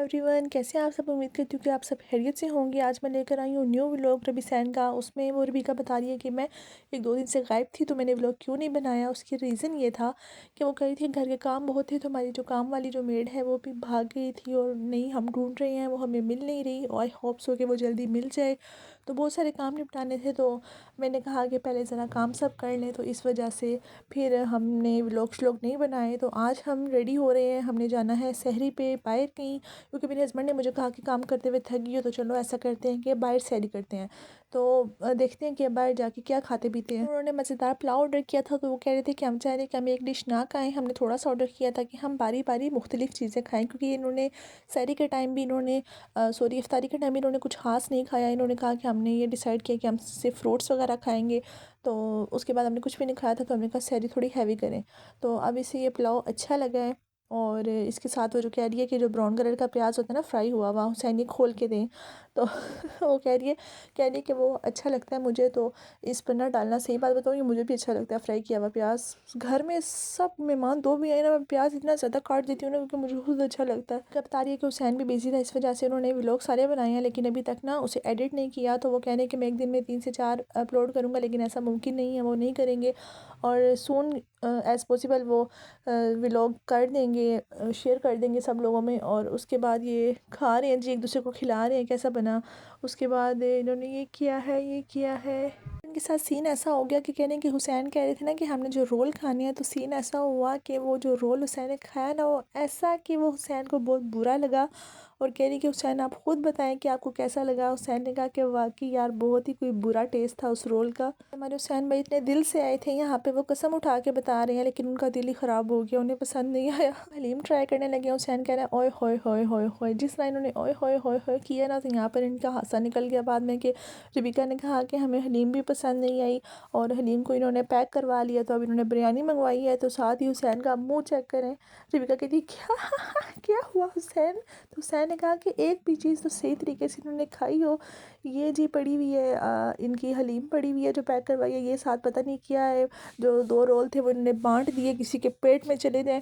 Everyone, कैसे हैं आप सब। उम्मीद करती हूँ कि आप सब खैरियत से होंगे। आज मैं लेकर आई हूँ न्यू व्लॉग रबीसैन का। उसमें वो रबीका बता रही है कि मैं 1-2 दिन से गायब थी तो मैंने व्लॉग क्यों नहीं बनाया। उसकी रीज़न ये था कि वो कह रही थी घर के काम बहुत थे तो हमारी जो काम वाली जो मेड है वो भी भाग गई थी और नहीं हम ढूंढ रहे हैं, वो हमें मिल नहीं रही। और आई होप सो कि वो जल्दी मिल जाए। तो बहुत सारे काम निपटाने थे तो मैंने कहा कि पहले ज़रा काम सब कर लें, तो इस वजह से फिर हमने व्लॉग श्लॉग नहीं बनाए। तो आज हम रेडी हो रहे हैं, हमने जाना है सहरी पे बाहर कहीं, क्योंकि मेरे हस्बैंड ने मुझे कहा कि काम करते हुए थक गई हो तो चलो ऐसा करते हैं कि बाहर सहरी करते हैं। तो देखते हैं कि बाहर जाके क्या खाते पीते हैं। उन्होंने मज़ेदार पुलाव ऑर्डर किया था तो वो कह रहे थे कि हम चाह रहे हैं कि हम एक डिश ना खाएं, हमने थोड़ा सा ऑर्डर किया था कि हम बारी बारी मुख्तलिफ़ चीज़ें खाएं, क्योंकि इन्होंने सहरी के टाइम भी इन्होंने सॉरी इफ्तारी के टाइम भी इन्होंने कुछ खास नहीं खाया। इन्होंने कहा कि हमने ये डिसाइड किया कि हम सिर्फ फ्रूट्स वगैरह खाएंगे। तो उसके बाद हमने कुछ भी नहीं खाया था तो हमने कहा सहरी थोड़ी हैवी करें। तो अब इसे ये पुलाव अच्छा लगा है। और इसके साथ वो जो कह रही है कि जो ब्राउन कलर का प्याज होता है ना फ्राई हुआ हुआ, हुसैन ये खोल के दें। तो वो कह रही है कि वो अच्छा लगता है मुझे, तो इस पर ना डालना। सही बात बताऊँ, ये मुझे भी अच्छा लगता है फ्राई किया हुआ प्याज। घर में सब मेहमान दो भी आए ना, मैं प्याज इतना ज़्यादा काट देती हूँ ना क्योंकि मुझे खुद अच्छा लगता है। कब बता रही है कि हुसैन भी बिजी था, इस वजह से उन्होंने व्लॉग सारे बनाए हैं लेकिन अभी तक ना उसे एडिट नहीं किया। तो वो कह रहे हैं कि मैं एक दिन में 3 से 4 अपलोड करूँगा, लेकिन ऐसा मुमकिन नहीं है, वो नहीं करेंगे। और सून एज़ पॉसिबल वो व्लॉग कर देंगे, शेयर कर देंगे सब लोगों में। और उसके बाद ये खा रहे हैं जी, एक दूसरे को खिला रहे हैं कैसा बना। उसके बाद इन्होंने ये किया है, ये किया है। इनके साथ सीन ऐसा हो गया कि कह रहे हैं कि हुसैन कह रहे थे ना कि हमने जो रोल खाने हैं, तो सीन ऐसा हुआ कि वो जो रोल हुसैन ने खाया ना, वो ऐसा कि वो हुसैन को बहुत बुरा लगा। और कह रही कि हुसैन आप ख़ुद बताएं कि आपको कैसा लगा। हुसैन ने कहा कि वाकई यार बहुत ही कोई बुरा टेस्ट था उस रोल का। हमारे हुसैन भाई इतने दिल से आए थे यहाँ पे, वो कसम उठा के बता रहे हैं, लेकिन उनका दिल ही ख़राब हो गया, उन्हें पसंद नहीं आया। हलीम ट्राई करने लगे, हुसैन कह रहा है ओए होए होए होए होए। जिस तरह इन्होंने ओए होए होए होए किया ना, तो यहाँ पर इनका हादसा निकल गया बाद में कि रबीका ने कहा कि हमें हलीम भी पसंद नहीं आई और हलीम को इन्होंने पैक करवा लिया। तो अब इन्होंने बिरयानी मंगवाई है, तो साथ ही हुसैन का मुँह चेक करें। रबीका कहती क्या क्या हुआ हुसैन। तो हुसैन ने कहा कि एक भी चीज़ तो सही तरीके से इन्होंने खाई हो। ये जी पड़ी हुई है, इनकी हलीम पड़ी हुई है जो पैक करवाई है, ये साथ पता नहीं क्या है। जो 2 रोल थे वो इन्होंने बांट दिए, किसी के पेट में चले गए।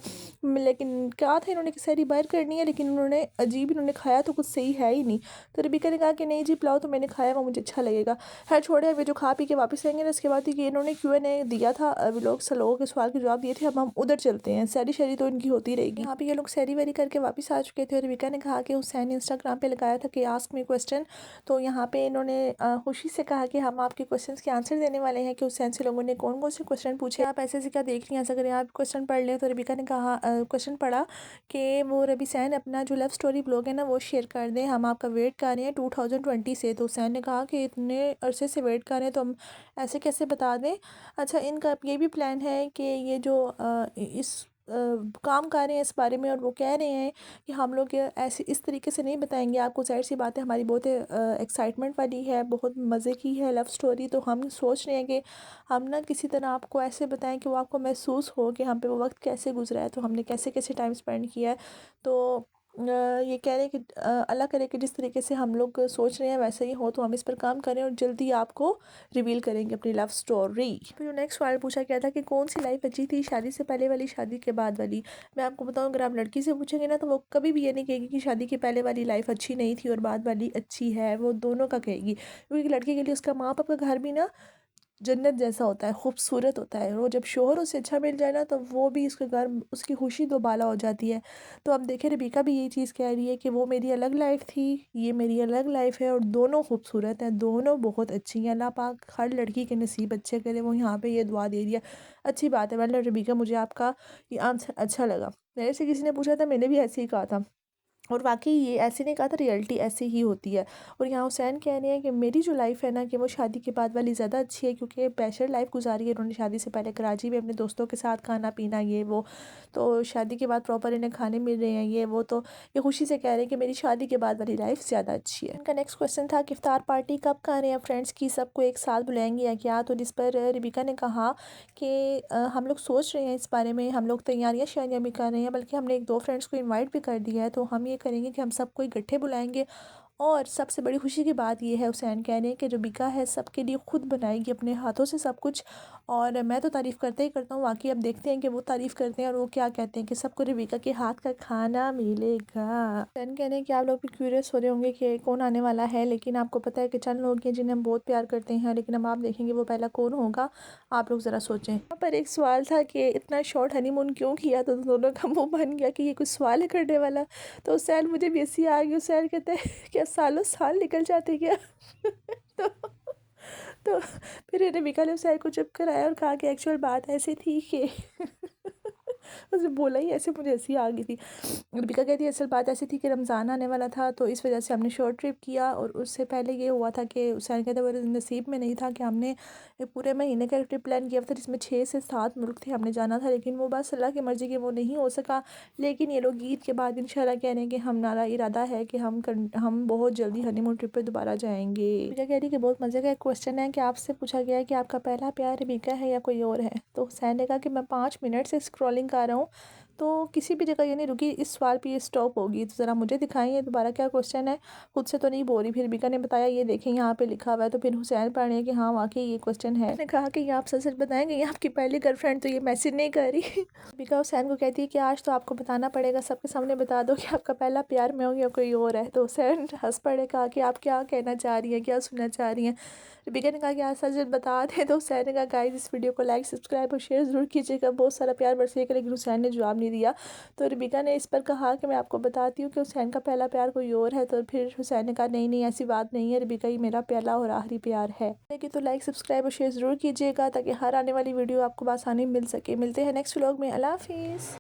लेकिन क्या था, इन्होंने सहरी बाहर करनी है लेकिन इन्होंने अजीब इन्होंने खाया तो कुछ सही है ही नहीं। तो रबीका ने कहा कि नहीं जी पुलाव तो मैंने खाया, वो मुझे अच्छा लगेगा। खैर छोड़े, वे जो खा पी के वापस आएंगे ना, इसके बाद कि इन्होंने Q&A दिया था, लोग से लोगों के सवाल के जवाब दिए थे। अब हम उधर चलते हैं, सहरी शहरी तो इनकी होती रहेगी। यहाँ पे ये लोग सहरी वरी करके वापस आ चुके थे। रबीका ने कहा कि हुसैन ने इंस्टाग्राम पे लगाया था कि आस्क मी क्वेश्चन। तो यहाँ पे इन्होंने खुशी से कहा कि हम आपके क्वेश्चंस के आंसर देने वाले हैं कि हुसैन से लोगों ने कौन कौन से क्वेश्चन पूछे। आप ऐसे से क्या देख रही हैं, ऐसा करें आप क्वेश्चन पढ़ लें। तो रबीका ने कहा क्वेश्चन पढ़ा कि वो रबीसैन अपना जो लव स्टोरी ब्लॉग है ना वो शेयर कर दें, हम आपका वेट कर रहे हैं 2020 से। तो हुसैन ने कहा कि इतने अरसे से वेट कर रहे हैं तो हम ऐसे कैसे बता दें। अच्छा, इनका ये भी प्लान है कि ये जो इस काम कर रहे हैं इस बारे में, और वो कह रहे हैं कि हम लोग ऐसे इस तरीके से नहीं बताएंगे आपको। ज़ाहिर सी बात है हमारी बहुत एक्साइटमेंट वाली है, बहुत मज़े की है लव स्टोरी। तो हम सोच रहे हैं कि हम ना किसी तरह आपको ऐसे बताएं कि वो आपको महसूस हो कि हम पे वो वक्त कैसे गुजरा है, तो हमने कैसे कैसे टाइम स्पेंड किया है। तो ये कह रहे हैं कि अल्लाह करे कि जिस तरीके से हम लोग सोच रहे हैं वैसे ही हो, तो हम इस पर काम करें और जल्दी आपको रिवील करेंगे अपनी लव स्टोरी। फिर जो नेक्स्ट सवाल पूछा गया था कि कौन सी लाइफ अच्छी थी, शादी से पहले वाली, शादी के बाद वाली। मैं आपको बताऊं, अगर आप लड़की से पूछेंगे ना तो वो कभी भी ये नहीं कहेगी कि शादी के पहले वाली लाइफ अच्छी नहीं थी और बाद वाली अच्छी है, वो दोनों का कहेगी। क्योंकि लड़की के लिए उसका माँ बाप का घर भी ना जन्नत जैसा होता है, खूबसूरत होता है। वो जब शोहर उससे अच्छा मिल जाए ना तो वो भी उसके घर उसकी खुशी दोबाला हो जाती है। तो अब देखें, रबीका भी यही चीज़ कह रही है कि वो मेरी अलग लाइफ थी, ये मेरी अलग लाइफ है और दोनों खूबसूरत हैं, दोनों बहुत अच्छी हैं। अल्लाह पाक हर लड़की के नसीब अच्छे करे, वो यहाँ पे ये दुआ दे रही है। अच्छी बात है। मतलब रबीका, मुझे आपका ये आंसर अच्छा लगा। मेरे से किसी ने पूछा था, मैंने भी ऐसे ही कहा था, और वाकई ये ऐसे नहीं कहा था, रियलिटी ऐसी ही होती है। और यहाँ हुसैन कह रहे हैं कि मेरी जो लाइफ़ है ना कि वो शादी के बाद वाली ज़्यादा अच्छी है, क्योंकि बैचलर लाइफ गुजारी है उन्होंने शादी से पहले कराची में अपने दोस्तों के साथ, खाना पीना ये वो। तो शादी के बाद प्रॉपर इन्हें खाने मिल रहे हैं ये वो। तो ये खुशी से कह रहे हैं कि मेरी शादी के बाद वाली लाइफ ज़्यादा अच्छी है। इनका नेक्स्ट क्वेश्चन था कि इफ्तार पार्टी कब कर रहे हैं फ्रेंड्स की, सबको एक साथ बुलाएंगे या क्या। तो जिस पर रबीका ने कहा कि हम लोग सोच रहे हैं इस बारे में, हम लोग तैयारियाँ शायारियाँ भी कर रहे हैं, बल्कि हमने 1-2 फ्रेंड्स को इन्वाइट भी कर दिया है। तो हम ये करेंगे कि हम सबको इकट्ठे बुलाएंगे और सबसे बड़ी खुशी की बात ये है, हुसैन कह रहे हैं कि रबीका है सबके लिए खुद बनाएगी अपने हाथों से सब कुछ। और मैं तो तारीफ़ करते ही करता हूँ, वाकई अब देखते हैं कि वो तारीफ़ करते हैं और वो क्या कहते हैं कि सबको रबीका के हाथ का खाना मिलेगा। हुसैन कह रहे हैं कि आप लोग भी क्यूरियस हो रहे होंगे कि कौन आने वाला है, लेकिन आपको पता है कि चंद लोग हैं जिन्हें हम बहुत प्यार करते हैं, लेकिन अब आप देखेंगे वो पहला कौन होगा। आप लोग ज़रा सोचें। यहाँ पर एक सवाल था कि इतना शॉर्ट हनीमून क्यों किया, तो दोनों का मुँह बन गया कि ये कुछ सवाल है करने वाला। तो हुसैन मुझे भी ऐसी आ गई, हुसैन कहते हैं क्या सालों साल निकल जाते क्या। तो तो फिर रबीका ने हुसैन को चुप कराया और कहा कि एक्चुअल बात ऐसी थी कि उसने बोला ही ऐसे, मुझे हंसी आ गई थी। रबीका कहती है असल बात ऐसी थी कि रमज़ान आने वाला था, तो इस वजह से हमने शॉर्ट ट्रिप किया। और उससे पहले ये हुआ था कि हुसैन कहते मेरे नसीब में नहीं था कि हमने एक पूरे महीने का ट्रिप प्लान किया था जिसमें 6 से 7 मुल्क थे हमने जाना था, लेकिन वो बस अल्लाह की मर्ज़ी के वो नहीं हो सका। लेकिन ये लोग ईद के बाद इंशाल्लाह कह रहे हैं कि हमारा इरादा है कि हम बहुत जल्दी हनीमून ट्रिप पे दोबारा जाएंगे। रबीका कह रही कि बहुत मज़े का एक क्वेश्चन है कि आपसे पूछा गया है कि आपका पहला प्यार रबीका है या कोई और है। तो हुसैन ने कहा कि मैं 5 मिनट से स्क्रॉलिंग कर रहा हूँ, तो किसी भी जगह ये नहीं रुकी, इस सवाल पे ये स्टॉप होगी। तो ज़रा मुझे दिखाइए दोबारा क्या क्वेश्चन है। खुद से तो नहीं बोल रही। फिर रबीका ने बताया ये देखें यहाँ पे लिखा हुआ है। तो फिर हुसैन पढ़ रहे हैं कि हाँ वाकई ये क्वेश्चन है। उसने कहा कि ये आप सच सच बताएंगे, ये आपकी पहली गर्लफ्रेंड तो ये मैसेज नहीं कर रही। रबीका हुसैन को कहती है कि आज तो आपको बताना पड़ेगा, सबके सामने बता दो कि आपका पहला प्यार मैं हूँ या कोई और है। तो हुसैन हंस पड़े, कहा कि आप क्या कहना चाह रही हैं, क्या सुनना चाह रही हैं। रबीका ने कहा कि आज सच बता दें। तो हुसैन ने कहा गाइस इस वीडियो को लाइक सब्सक्राइब और शेयर ज़रूर कीजिएगा, बहुत सारा प्यार बरसेगा। लेकिन हुसैन ने जवाब नहीं दिया। तो रबीका ने इस पर कहा कि मैं आपको बताती हूँ कि हुसैन का पहला प्यार कोई और है। तो फिर हुसैन ने कहा नहीं नहीं ऐसी बात नहीं है रबीका, ये मेरा पहला और आखिरी प्यार है। लेकिन तो लाइक सब्सक्राइब और शेयर ज़रूर कीजिएगा ताकि हर आने वाली वीडियो आपको आसानी मिल सके। मिलते हैं नेक्स्ट व्लॉग में। अल्लाह हाफिज़।